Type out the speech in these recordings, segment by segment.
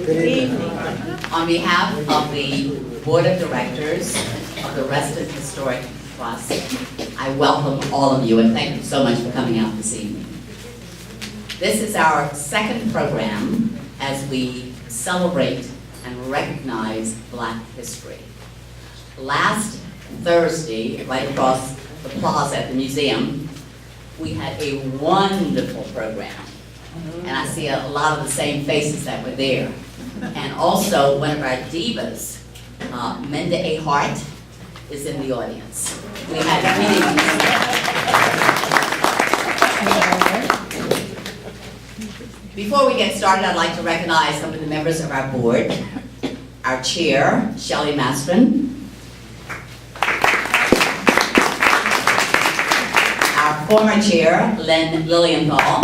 Good evening. On behalf of the Board of Directors of the Reston Historic Trust, I welcome all of you and thank you so much for coming out this evening. This is our second program as we celebrate and recognize Black history. Last Thursday, right across the plaza at the museum, we had a wonderful program. And I see a lot of the same faces that were there. And also, one of our divas, Minda Ahart, is in the audience. We had meetings. Before we get started, I'd like to recognize some of the members of our board. Our chair, Shelley Mastron. Our former chair, Lynn Lilienthal.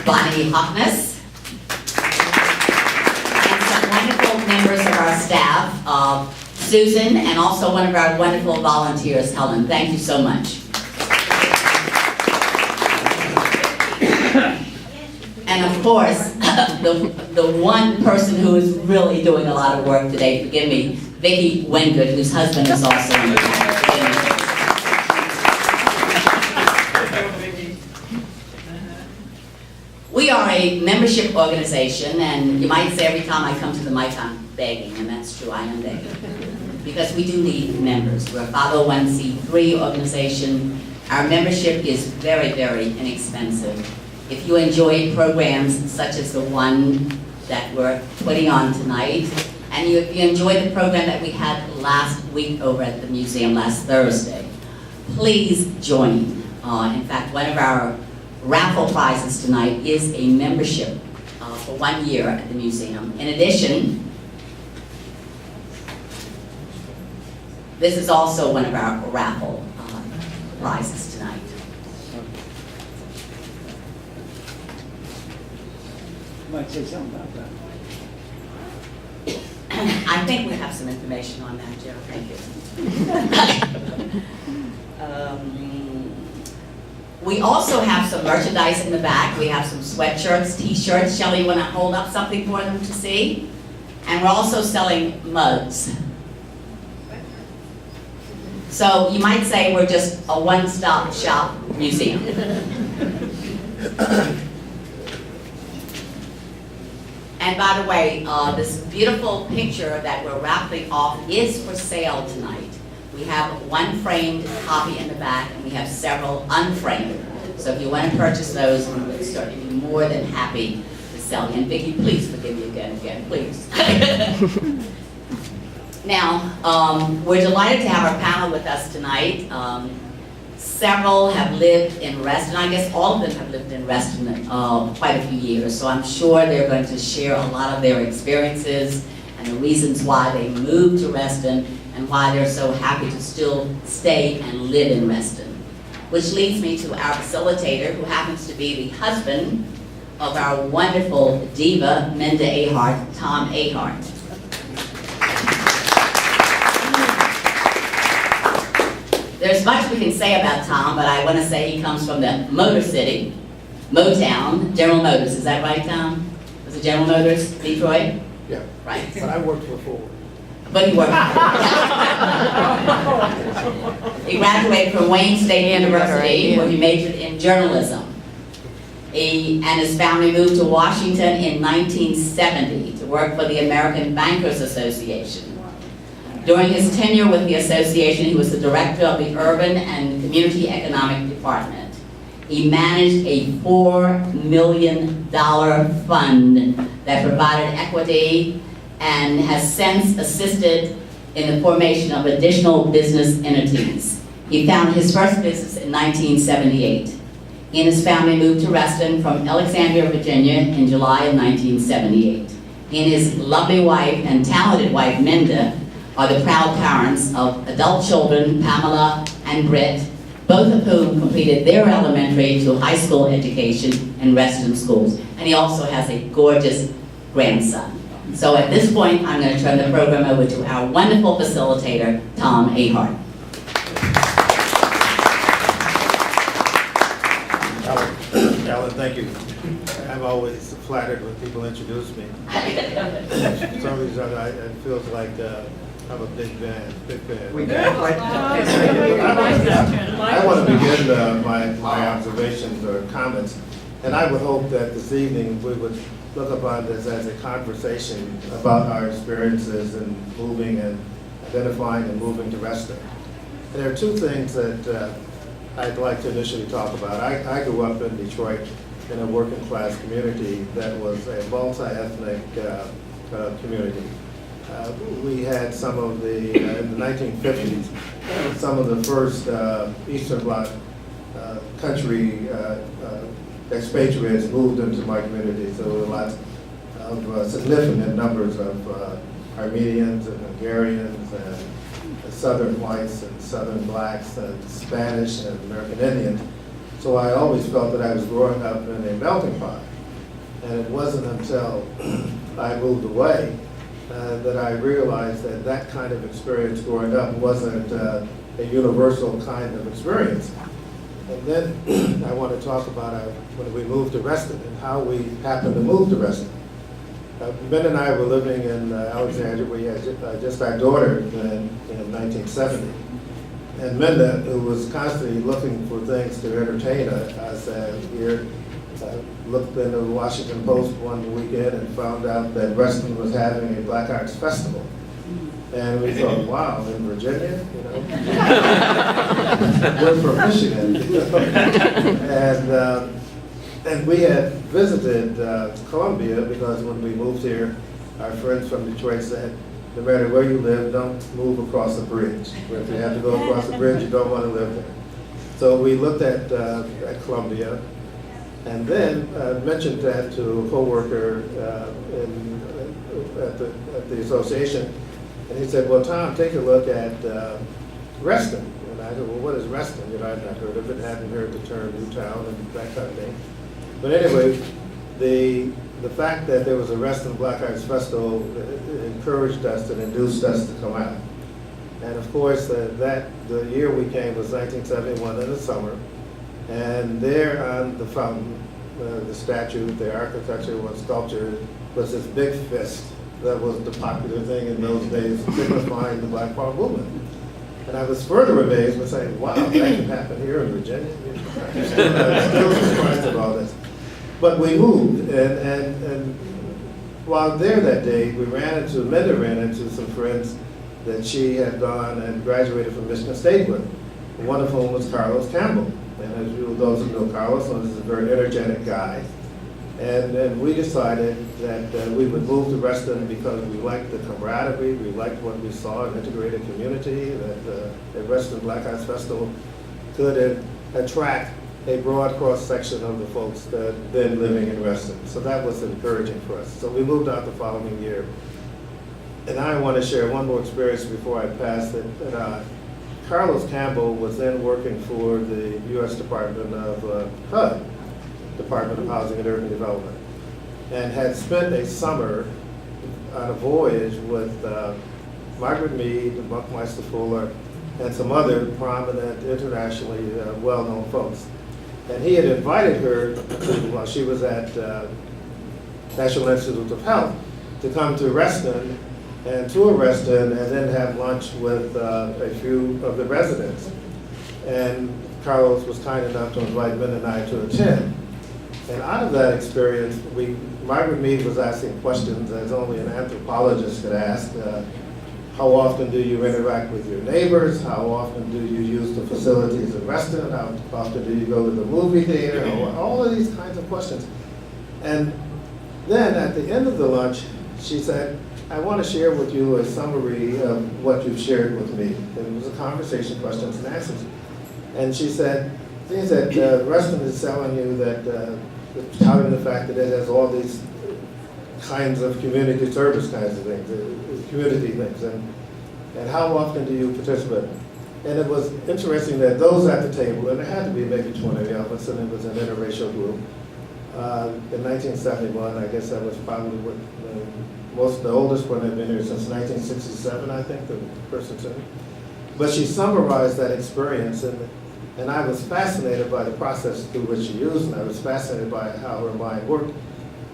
Bonnie Openness, and some wonderful members of our staff, Susan, and also one of our wonderful volunteers, Helen. Thank you so much. And of course, the one person who is really doing a lot of work today, forgive me, Vern Wingert, whose husband is also on the panel. We are a membership organization, and you might say every time I come to the mic I'm begging, and that's true, I am begging. Because we do need members. We're a 501c3 organization. Our membership is very, very inexpensive. If you enjoy programs such as the one that we're putting on tonight, and if you enjoyed the program that we had last week over at the museum last Thursday, please join. In fact, one of our raffle prizes tonight is a membership for 1 year at the museum. In addition, this is also one of our raffle prizes tonight. You might say something about that. I think we have some information on that, Joe. Thank you. We also have some merchandise in the back. We have some sweatshirts, t-shirts. Shelley, you want to hold up something for them to see? And we're also selling mugs. So you might say we're just a one-stop shop museum. And by the way, this beautiful picture that we're raffling off is for sale tonight. We have one framed copy in the back, and we have several unframed. So if you want to purchase those, we would certainly be more than happy to sell you. And Vicki, please forgive me again, please. Now, we're delighted to have our panel with us tonight. Several have lived in Reston. I guess all of them have lived in Reston quite a few years. So I'm sure they're going to share a lot of their experiences and the reasons why they moved to Reston and why they're so happy to still stay and live in Reston. Which leads me to our facilitator, who happens to be the husband of our wonderful diva, Minda Ahart, Tom Ahart. There's much we can say about Tom, but I want to say he comes from the Motor City, Motown, General Motors. Is that right, Tom? Was it General Motors, Detroit? Yeah. Right. But I worked for Ford. But he worked. He graduated from Wayne State University, where he majored in journalism. He and his family moved to Washington in 1970 to work for the American Bankers Association. During his tenure with the association, he was the director of the Urban and Community Economic Department. He managed a $4 million fund that provided equity and has since assisted in the formation of additional business entities. He founded his first business in 1978. He and his family moved to Reston from Alexandria, Virginia in July of 1978. He and his lovely wife and talented wife, Minda, are the proud parents of adult children, Pamela and Britt, both of whom completed their elementary to high school education in Reston schools. And he also has a gorgeous grandson. So at this point, I'm going to turn the program over to our wonderful facilitator, Tom Ahart. Alan, thank you. I'm always flattered when people introduce me. For some reason, it feels like I'm a big fan. We got quite I want to begin my observations or comments, and I would hope that this evening we would look upon this as a conversation about our experiences in moving and identifying and moving to Reston. And there are two things that I'd like to initially talk about. I grew up in Detroit in a working class community that was a multi-ethnic community. We had some of in the 1950s, some of the first Eastern Bloc country expatriates moved into my community. So there were lots of significant numbers of Armenians and Hungarians and Southern whites and Southern blacks and Spanish and American Indians. So I always felt that I was growing up in a melting pot. And it wasn't until I moved away that I realized that that kind of experience growing up wasn't a universal kind of experience. And then I want to talk about when we moved to Reston and how we happened to move to Reston. Ben and I were living in Alexandria. We had just our daughter in 1970. And Minda, who was constantly looking for things to entertain us here, looked in the Washington Post one weekend and found out that Reston was having a Black Arts Festival. And we thought, wow, in Virginia, we're from Michigan. And we had visited Columbia because when we moved here, our friends from Detroit said, no matter where you live, don't move across a bridge. If you have to go across the bridge, you don't want to live there. So we looked at Columbia, and then mentioned that to a coworker at the association, and he said, well, Tom, take a look at Reston. And I said, well, what is Reston? I'd not heard of it, hadn't heard the term Newtown and that kind of thing. But anyway, the fact that there was a Reston Black Arts Festival encouraged us and induced us to come out. And of course, the year we came was 1971 in the summer. And there on the fountain, the statue, the architecture and sculpture was this big fist that was the popular thing in those days, signifying the Black Power movement. And I was further amazed by saying, wow, that can happen here in Virginia. I'm still surprised at all this. But we moved, and while there that day, Minda ran into some friends that she had gone and graduated from Michigan State with, one of whom was Carlos Campbell. And as those who know Carlos, he's a very energetic guy. And we decided that we would move to Reston because we liked the camaraderie, we liked what we saw, an integrated community, that the Reston Black Arts Festival could attract a broad cross-section of the folks that then living in Reston. So that was encouraging for us. So we moved out the following year. And I want to share one more experience before I pass it. Carlos Campbell was then working for the U.S. Department of HUD, Department of Housing and Urban Development, and had spent a summer on a voyage with Margaret Mead, Buckminster Fuller, and some other prominent, internationally well-known folks. And he had invited her, while she was at National Institute of Health, to come to Reston and tour Reston and then have lunch with a few of the residents. And Carlos was kind enough to invite Ben and I to attend. And out of that experience, Margaret Mead was asking questions as only an anthropologist could ask. How often do you interact with your neighbors? How often do you use the facilities in Reston? How often do you go to the movie theater? All of these kinds of questions. And then at the end of the lunch, she said, I want to share with you a summary of what you've shared with me. It was a conversation, questions and answers. And she said, things that Reston is telling you that, touting the fact that it has all these kinds of community service kinds of things, community things, and how often do you participate? And it was interesting that those at the table, and there had to be maybe 20 of us, and it was an interracial group. In 1971, I guess that was probably what the oldest one had been here since 1967, I think, the person said. But she summarized that experience, and And I was fascinated by the process through which she used, and I was fascinated by how her mind worked,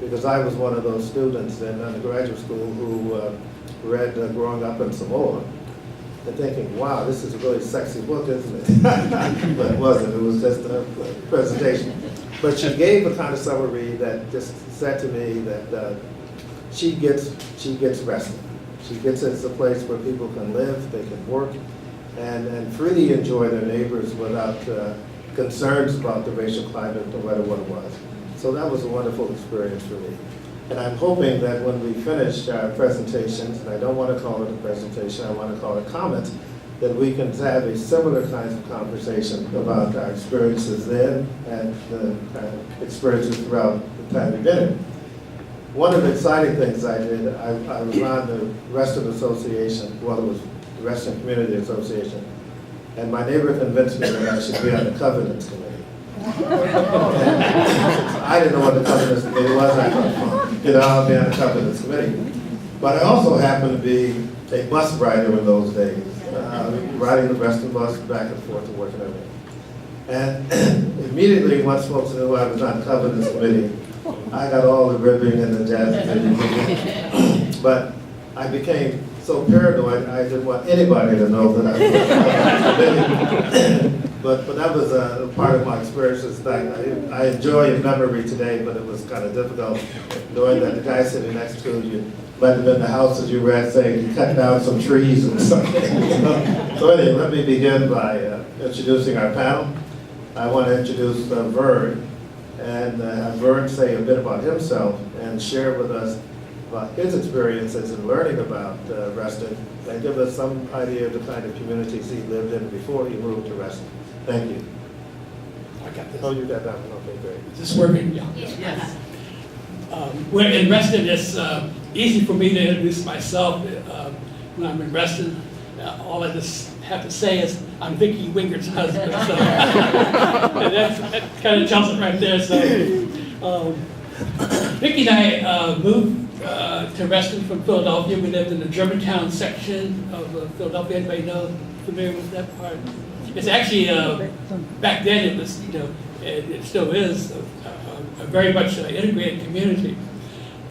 because I was one of those students in undergraduate school who read Growing Up in Samoa, and thinking, wow, this is a really sexy book, isn't it? But it wasn't, it was just a presentation. But she gave a kind of summary that just said to me that she gets Reston. She gets it as a place where people can live, they can work, and freely enjoy their neighbors without concerns about the racial climate, no matter what it was. So that was a wonderful experience for me. And I'm hoping that when we finish our presentations, and I don't want to call it a presentation, I want to call it comments, that we can have a similar kind of conversation about our experiences then and the experiences throughout the time we've been in. One of the exciting things I did, I was on the Reston Association, well, it was the Reston Community Association, and my neighbor convinced me that I should be on the Covenants Committee. I didn't know what the Covenants Committee was. I thought, I'll be on the Covenants Committee. But I also happened to be a bus rider in those days, riding the Reston bus back and forth to work and everything. And immediately, once folks knew I was on the Covenants Committee, I got all the ribbing and the jazz. But I became so paranoid, I didn't want anybody to know that I was on the committee. But that was a part of my experiences. I enjoy your memory today, but it was kind of difficult knowing that the guy sitting next to you might have been in the house as you were at, saying, you cut down some trees and something. So anyway, let me begin by introducing our panel. I want to introduce Vern, and have Vern say a bit about himself and share with us about his experiences in learning about Reston, and give us some idea of the kind of communities he lived in before he moved to Reston. Thank you. I got this. Oh, you got that one. Okay, great. Is this working? Yeah. Yes. We're in Reston. It's easy for me to introduce myself when I'm in Reston. All I just have to say is I'm Vicki Wingert's husband. So and that kind of tells it right there. So Vicki and I moved to Reston from Philadelphia. We lived in the Germantown section of Philadelphia. Anybody familiar with that part? It's actually, back then it was, it still is a very much integrated community.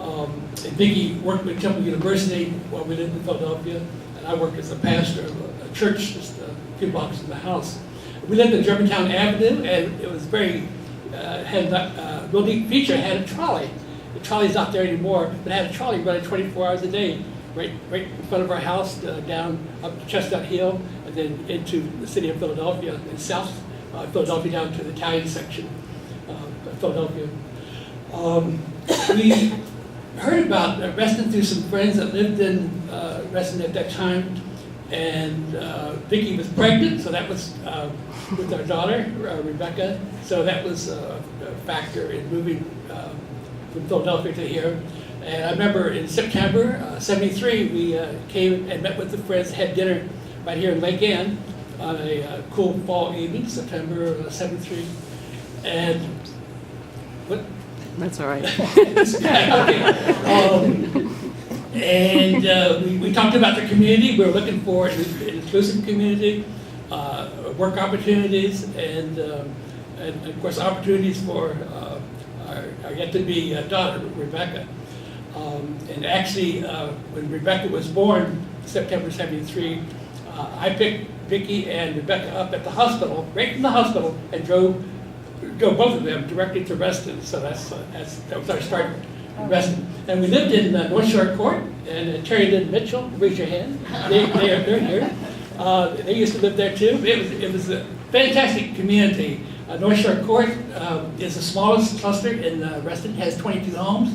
And Vicki worked with Temple University while we lived in Philadelphia, and I worked as a pastor of a church just a few blocks from the house. We lived in Germantown Avenue, and it was very, had a real neat feature. It had a trolley. The trolley's not there anymore, but it had a trolley running 24 hours a day, right in front of our house, down up Chestnut Hill, and then into the city of Philadelphia, and south Philadelphia down to the Italian section of Philadelphia. We heard about Reston through some friends that lived in Reston at that time, and Vicki was pregnant, so that was with our daughter, Rebecca, so that was a factor in moving from Philadelphia to here. And I remember in September '73, we came and met with the friends, had dinner right here in Lake Ann on a cool fall evening, September '73. And what? That's all right. And we talked about the community. We were looking for an inclusive community, work opportunities, and of course opportunities for our yet-to-be daughter, Rebecca. And actually, when Rebecca was born, September '73, I picked Vicki and Rebecca up at the hospital, right from the hospital, and drove both of them directly to Reston. So that was our start in Reston. And we lived in North Shore Court, and Terry Lynn Mitchell, raise your hand. They're here. They used to live there too. It was a fantastic community. North Shore Court is the smallest cluster in Reston. It has 22 homes.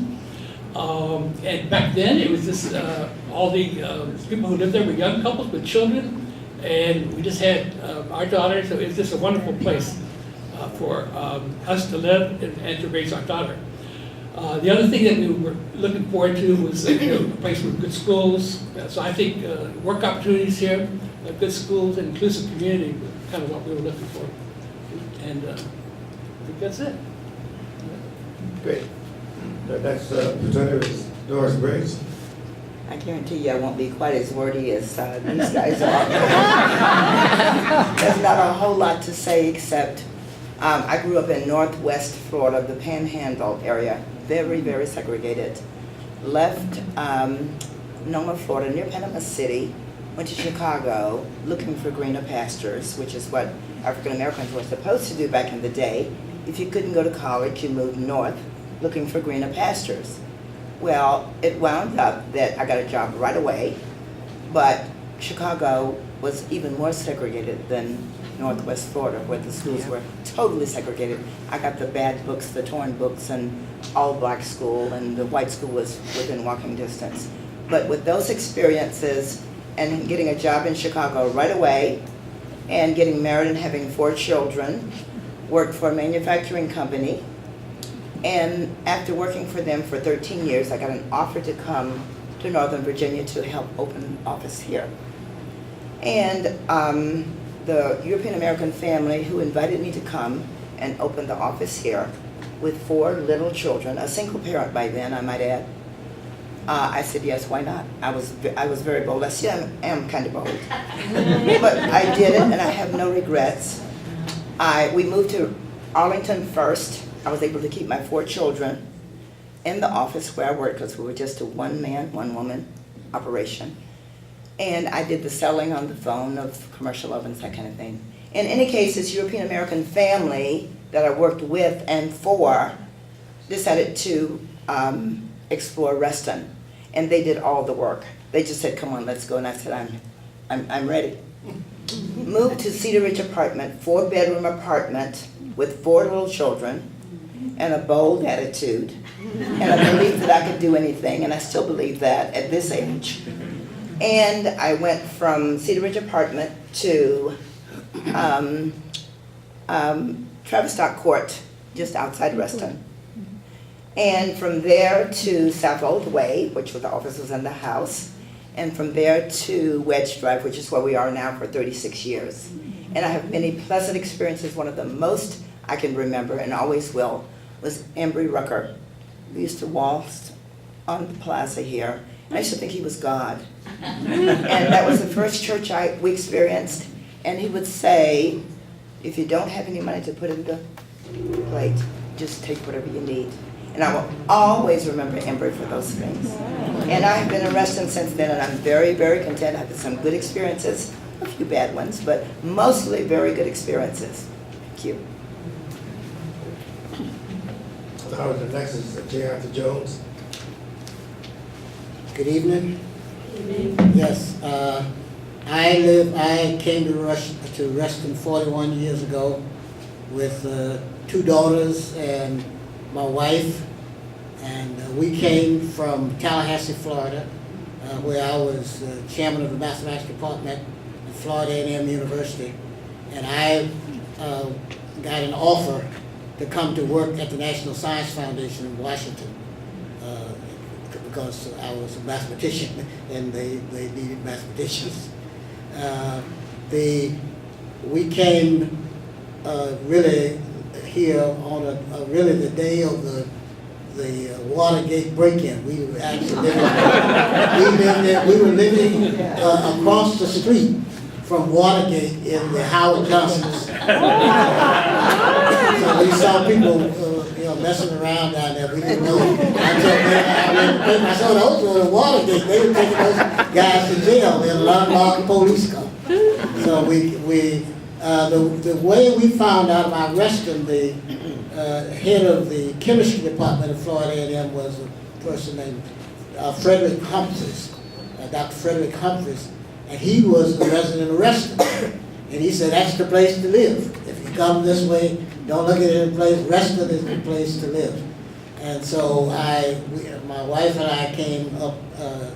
And back then, it was just all the people who lived there were young couples with children, and we just had our daughter, so it was just a wonderful place for us to live and to raise our daughter. The other thing that we were looking forward to was a place with good schools. So I think work opportunities here, good schools, and inclusive community were kind of what we were looking for. And I think that's it. Great. The next presenter is Doris Briggs. I guarantee you I won't be quite as wordy as these guys are. There's not a whole lot to say except I grew up in Northwest Florida, the Panhandle area, very, very segregated. Left Noma, Florida, near Panama City, went to Chicago looking for greener pastures, which is what African Americans were supposed to do back in the day. If you couldn't go to college, you moved north looking for greener pastures. Well, it wound up that I got a job right away, but Chicago was even more segregated than Northwest Florida, where the schools were totally segregated. I got the bad books, the torn books, and all black school, and the white school was within walking distance. But with those experiences and getting a job in Chicago right away, and getting married and having 4 children, worked for a manufacturing company, and after working for them for 13 years, I got an offer to come to Northern Virginia to help open an office here. And the European American family who invited me to come and open the office here with 4 little children, a single parent by then, I might add. I said, yes, why not? I was very bold. I still am kind of bold. But I did it, and I have no regrets. We moved to Arlington first. I was able to keep my 4 children in the office where I worked because we were just a one-man, one-woman operation. And I did the selling on the phone of commercial ovens, that kind of thing. In any case, this European American family that I worked with and for decided to explore Reston. And they did all the work. They just said, come on, let's go. And I said, I'm ready. Moved to Cedar Ridge apartment, 4-bedroom apartment with 4 little children and a bold attitude. And I believed that I could do anything, and I still believe that at this age. And I went from Cedar Ridge apartment to Tavistock Court, just outside Reston. And from there to South Old Way, which was the office was in the house. And from there to Wedge Drive, which is where we are now for 36 years. And I have many pleasant experiences. One of the most I can remember, and always will, was Embry Rucker. We used to waltz on the plaza here. And I used to think he was God. And that was the first church we experienced. And he would say, if you don't have any money to put in the plate, just take whatever you need. And I will always remember Embry for those things. And I have been in Reston since then, and I'm very, very content. I've had some good experiences, a few bad ones, but mostly very good experiences. Thank you. Now the next is J. Arthur Jones. Good evening. Yes, I came to Reston 41 years ago with 2 daughters and my wife, and we came from Tallahassee, Florida, where I was chairman of the mathematics department at Florida A&M University, and I got an offer to come to work at the National Science Foundation in Washington because I was a mathematician and they needed mathematicians. We came really here on really the day of the Watergate break-in. We were actually we were living across the street from Watergate in the Howard Johnsons. So we saw people messing around down there. We didn't know. I saw those were Watergate. They were taking those guys to jail in an unmarked police car. So the way we found out about Reston, the head of the chemistry department of Florida A&M was a person named Frederick Humphreys, Dr. Frederick Humphreys, and he was a resident of Reston. And he said, that's the place to live. If you come this way, don't look at any place, Reston is the place to live. And so my wife and I came up and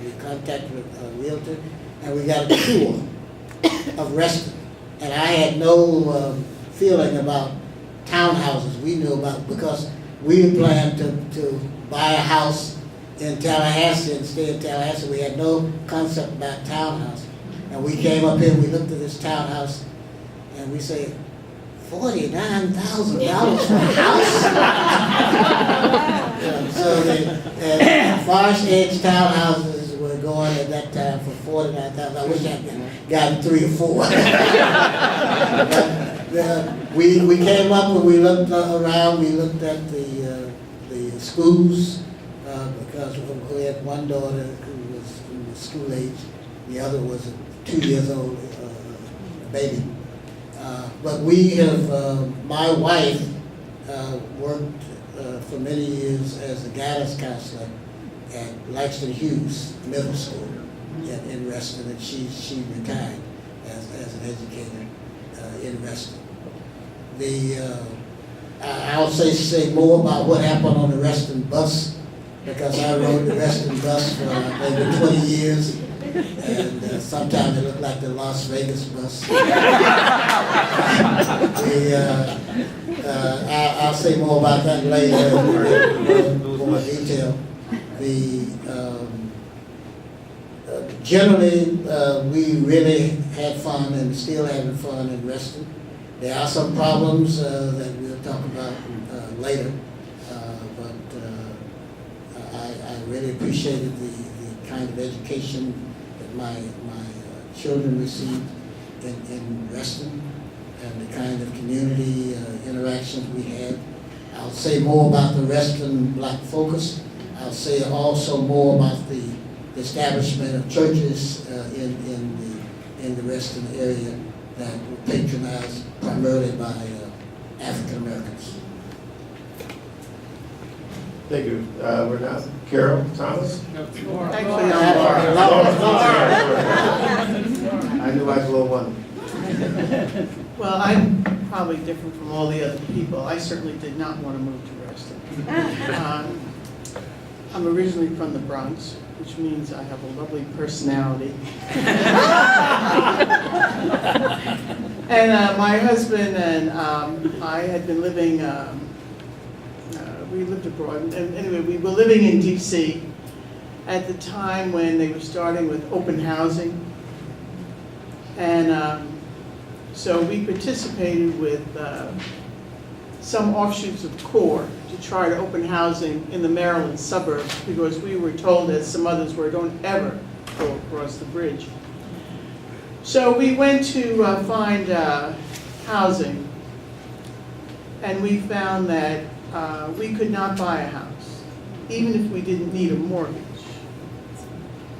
we contacted a realtor, and we got a tour of Reston. And I had no feeling about townhouses. We knew about, because we planned to buy a house in Tallahassee and stay in Tallahassee. We had no concept about townhouse. And we came up here, we looked at this townhouse, and we said, $49,000 for a house? So Forest Edge townhouses were going at that time for $49,000. I wish I could gotten 3 or 4. But, we came up and we looked around. We looked at the schools because we had one daughter who was school age. The other was a 2 years old baby. But we have, my wife worked for many years as a guidance counselor at Langston Hughes Middle School in Reston, and she retired as an educator in Reston. I'll say more about what happened on the Reston bus, because I rode the Reston bus for maybe 20 years, and sometimes it looked like the Las Vegas bus. I'll say more about that later in more detail. Generally, we really had fun and still having fun in Reston. There are some problems that we'll talk about later, but I really appreciated the kind of education that my children received in Reston, and the kind of community interactions we had. I'll say more about the Reston Black Focus. I'll say also more about the establishment of churches in the Reston area that were patronized primarily by African Americans. Thank you. We're now Carol Thomas. Actually, I knew I was a little one. Well, I'm probably different from all the other people. I certainly did not want to move to Reston. I'm originally from the Bronx, which means I have a lovely personality. And my husband and I had been living, we lived abroad. And anyway, we were living in DC at the time when they were starting with open housing. And so we participated with some offshoots of CORE to try to open housing in the Maryland suburbs, because we were told, as some others were, don't ever go across the bridge. So we went to find housing, and we found that we could not buy a house, even if we didn't need a mortgage,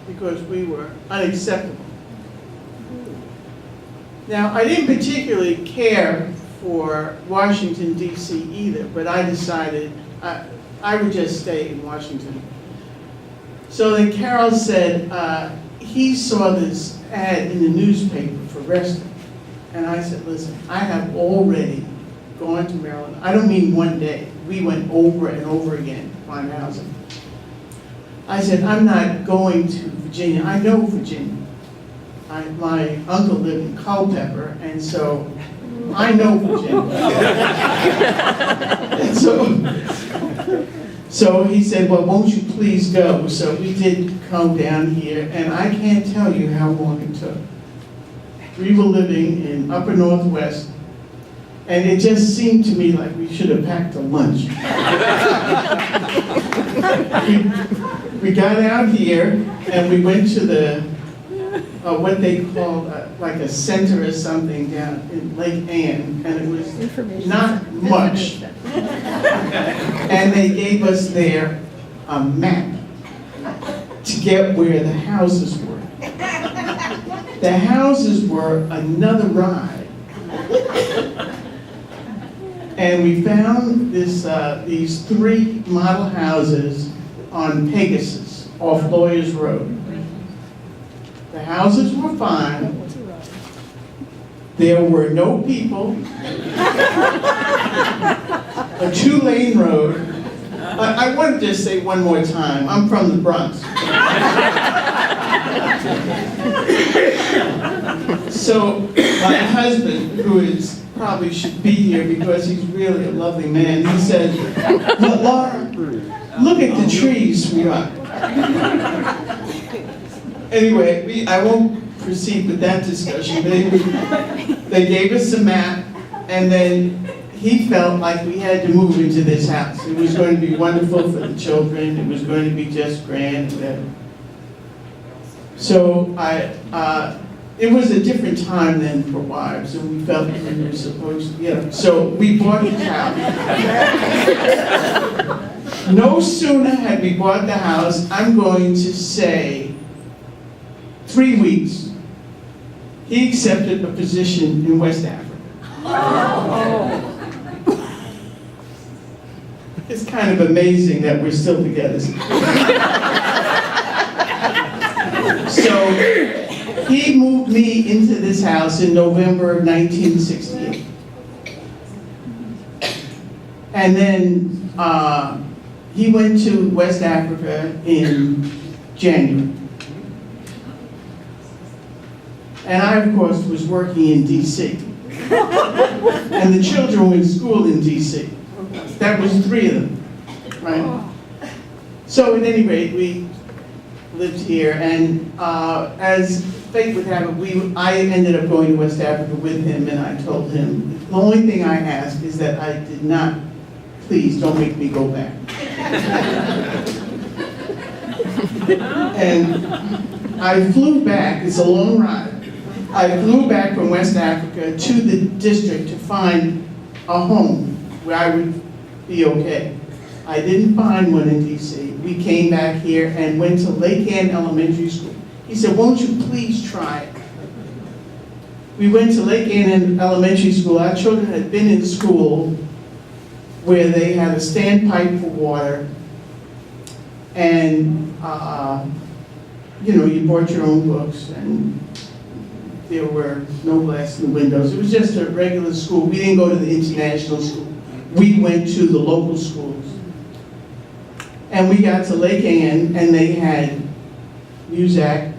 because we were unacceptable. Now, I didn't particularly care for Washington, D.C. either, but I decided I would just stay in Washington. So then Carol said he saw this ad in the newspaper for Reston. And I said, listen, I have already gone to Maryland. I don't mean one day. We went over and over again to find housing. I said, I'm not going to Virginia. I know Virginia. My uncle lived in Culpeper, and so I know Virginia. And so he said, well, won't you please go? So we did come down here, and I can't tell you how long it took. We were living in Upper Northwest, and it just seemed to me like we should have packed a lunch. We got out here, and we went to the what they called like a center or something down in Lake Ann, and it was not much. And they gave us there a map to get where the houses were. The houses were another ride. And we found these 3 model houses on Pegasus off Lawyers Road. The houses were fine. There were no people. A 2-lane road. I want to just say one more time, I'm from the Bronx. So my husband, who is probably should be here because he's really a lovely man, he said, well, Laura, look at the trees, sweetheart. Anyway, I won't proceed with that discussion. They gave us a map, and then he felt like we had to move into this house. It was going to be wonderful for the children, it was going to be just grand, whatever. So it was a different time then for wives, and we felt that we were supposed to, so we bought the house. No sooner had we bought the house, I'm going to say 3 weeks, he accepted a position in West Africa. It's kind of amazing that we're still together. So he moved me into this house in November of 1968. And then he went to West Africa in January. And I, of course, was working in DC. And the children were in school in DC. That was 3 of them, right? So at any rate, we lived here, and as fate would have it, I ended up going to West Africa with him, and I told him, the only thing I ask is that I did not, please don't make me go back. And I flew back, it's a long ride. I flew back from West Africa to the district to find a home where I would be okay. I didn't find one in DC. We came back here and went to Lake Ann Elementary School. He said, won't you please try it? We went to Lake Ann Elementary School. Our children had been in school where they had a standpipe for water, and you brought your own books, and there were no glass in the windows. It was just a regular school. We didn't go to the international school. We went to the local schools. And we got to Lake Ann, and they had Muzak,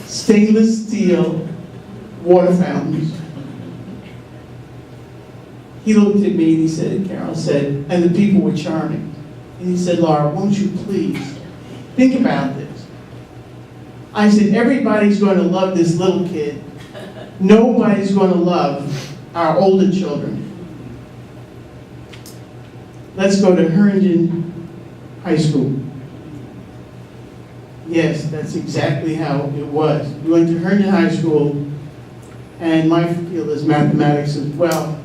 stainless steel water fountains. He looked at me and he said, Carol said, and the people were charming. And he said, Laura, won't you please think about this? I said, everybody's going to love this little kid. Nobody's going to love our older children. Let's go to Herndon High School. Yes, that's exactly how it was. We went to Herndon High School, and my field is mathematics as well.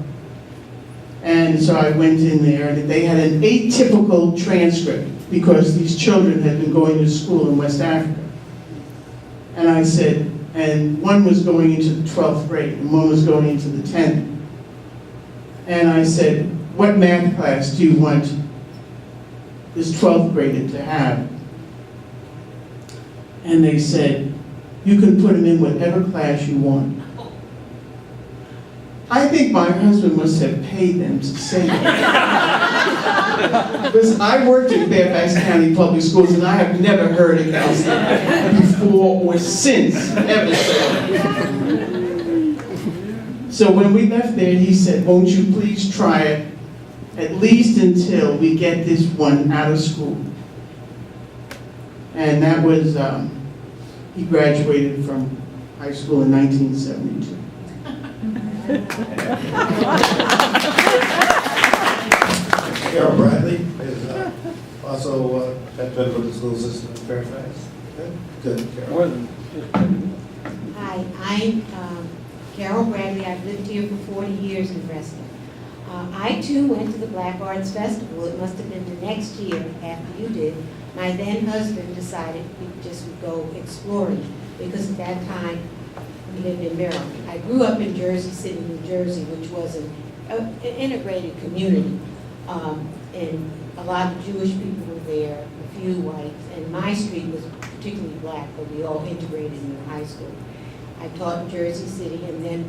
And so I went in there, and they had an atypical transcript because these children had been going to school in West Africa. And I said, and one was going into the 12th grade, and one was going into the 10th. And I said, what math class do you want this 12th grader to have? And they said, you can put him in whatever class you want. I think my husband must have paid them to say that. Because I worked in Fairfax County Public Schools, and I have never heard a counselor before or since ever say. So when we left there, he said, won't you please try it, at least until we get this one out of school. And that was, he graduated from high school in 1972. Carol Bradley is also had been with the school system in Fairfax. Good, Carol. More than Hi, I'm Carol Bradley. I've lived here for 40 years in Reston. I too went to the Black Arts Festival. It must have been the next year after you did. My then husband decided we just would go exploring because at that time we lived in Maryland. I grew up in Jersey City, New Jersey, which was an integrated community. And a lot of Jewish people were there, a few whites, and my street was particularly black, but we all integrated in the high school. I taught in Jersey City and then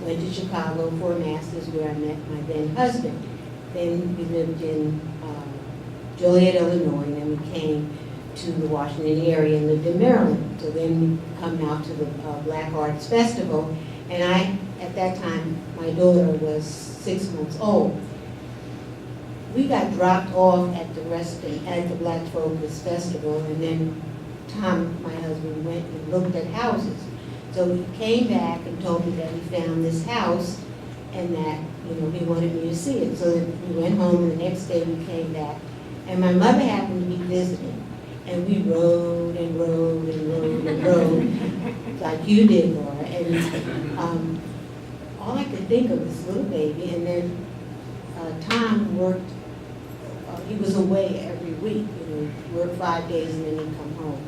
went to Chicago for a master's where I met my then husband. Then we lived in Joliet, Illinois, and then we came to the Washington area and lived in Maryland. So then we come out to the Black Arts Festival, and at that time, my daughter was 6 months old. We got dropped off at the Black Focus Festival, and then Tom, my husband, went and looked at houses. So he came back and told me that he found this house and that he wanted me to see it. So we went home, and the next day we came back, and my mother happened to be visiting. And we rode and rode and rode and rode, like you did, Laura. And all I could think of was little baby. And then Tom worked, he was away every week, worked 5 days and then he'd come home.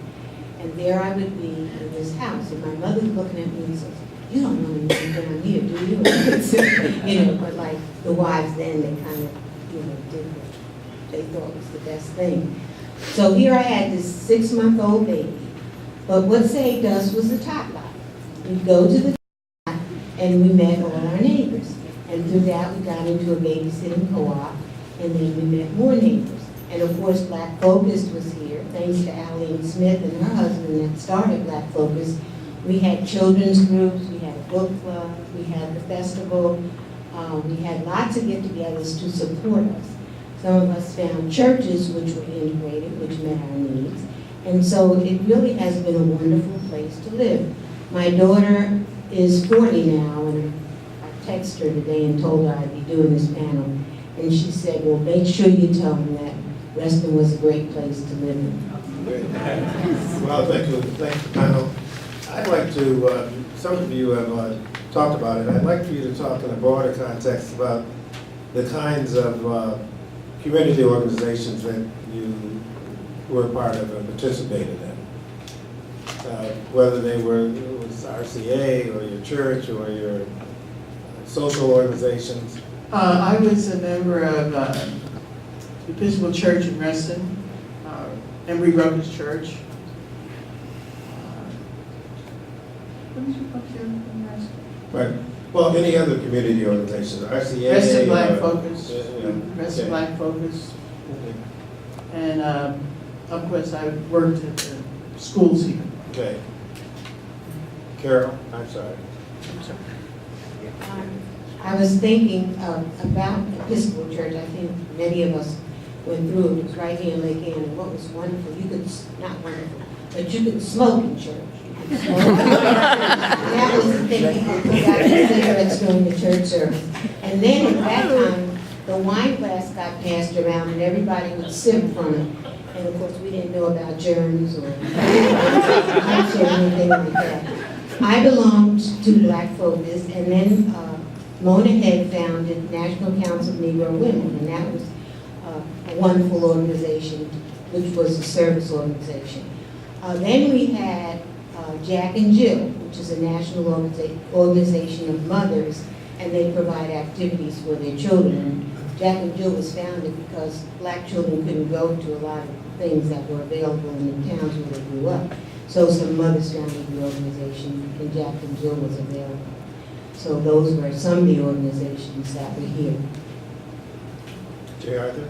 And there I would be in this house, and my mother's looking at me and says, "You don't know anything down here, do you?" But like the wives then, they kind of, did what they thought was the best thing. So here I had this 6-month-old baby, but what saved us was the top lot. We'd go to the top lot and we met all our neighbors. And through that we got into a babysitting co-op, and then we met more neighbors. And of course Black Focus was here, thanks to Aline Smith and her husband that started Black Focus. We had children's groups, we had a book club, we had the festival, we had lots of get-togethers to support us. Some of us found churches which were integrated, which met our needs. And so it really has been a wonderful place to live. My daughter is 40 now, and I texted her today and told her I'd be doing this panel. And she said, well, make sure you tell them that Reston was a great place to live in. Great. Well, thank you, panel. I'd like to, some of you have talked about it, I'd like for you to talk in a broader context about the kinds of community organizations that you were part of and participated in. Whether they were RCA or your church or your social organizations. I was a member of the Episcopal Church in Reston, Embry Ruckus Church. What did you put here in Reston? Right. Well, any other community organizations, RCA? Reston Black Focus. Yeah. Reston Okay. Black Focus. Okay. And of course, I worked at the schools here. Okay. Carol, I'm sorry. I was thinking about Episcopal Church. I think many of us went through it. It was right here in Lake Ann. And what was wonderful, you could, not wonderful, but you could smoke in church. You could smoke. That was the thing, people put out their cigarettes during the church service. And then at that time, the wine glass got passed around and everybody would sip from it. And of course, we didn't know about germs or cancer or anything like that. I belonged to Black Focus, and then Mona Head founded National Council of Negro Women, and that was a wonderful organization, which was a service organization. Then we had Jack and Jill, which is a national organization of mothers, and they provide activities for their children. Jack and Jill was founded because Black children couldn't go to a lot of things that were available in the towns where they grew up. So some mothers founded the organization, and Jack and Jill was available. So those were some of the organizations that were here. J. Arthur?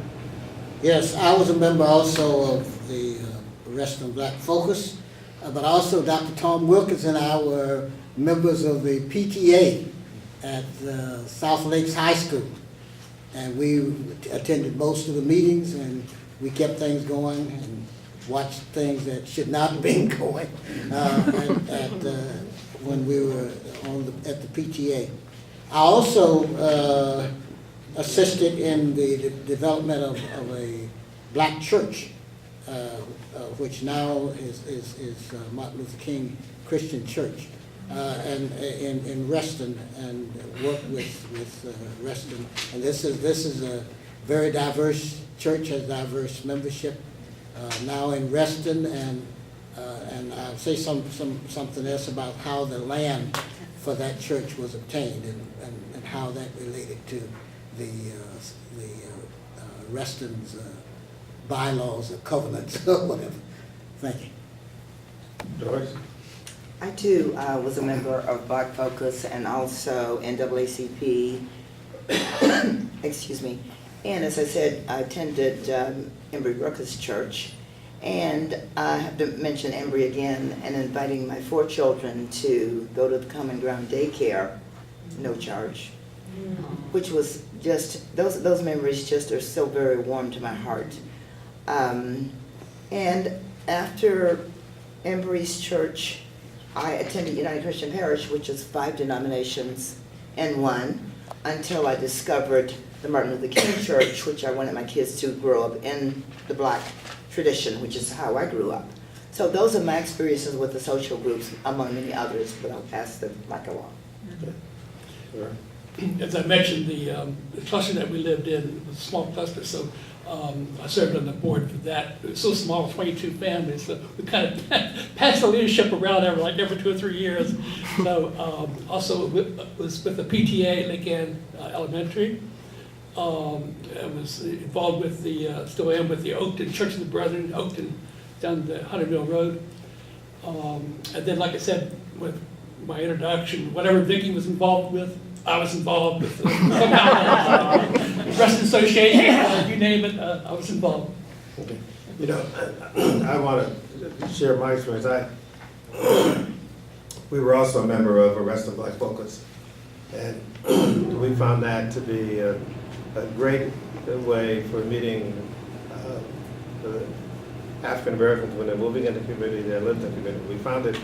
Yes, I was a member also of the Reston Black Focus, but also Dr. Tom Wilkins and I were members of the PTA at South Lakes High School. And we attended most of the meetings, and we kept things going and watched things that should not have been going when we were at the PTA. I also assisted in the development of a black church, which now is Martin Luther King Christian Church, and in Reston, and worked with Reston. And this is a very diverse church, has diverse membership now in Reston, and I'll say something else about how the land for that church was obtained and how that related to the Reston's bylaws or covenants or whatever. Thank you. Doris? I too was a member of Black Focus and also NAACP, excuse me. And as I said, I attended Embry Ruckus Church. And I have to mention Embry again and inviting my 4 children to go to the Common Ground Daycare, no charge, which was just, those memories just are so very warm to my heart. And after Embry's church, I attended United Christian Parish, which is 5 denominations in one. until I discovered the Martin Luther King Church, which I wanted my kids to grow up in the Black tradition, which is how I grew up. So those are my experiences with the social groups, among many others, but I'll pass the mic along. Sure. As I mentioned, the cluster that we lived in was a small cluster, so I served on the board for that. It was so small, 22 families, so we kind of passed the leadership around every 2 or 3 years. So also was with the PTA at Lake Ann Elementary. I was involved with still am with the Oakton Church of the Brethren, Oakton, down the 100 Mill Road. And then, like I said, with my introduction, whatever Vicki was involved with, I was involved with somehow, Reston Association, you name it, I was involved. Okay. You know, I want to share my experience. We were also a member of Reston Black Focus, and we found that to be a great way for meeting the African Americans when they're moving into the community, they lived in the community. We found it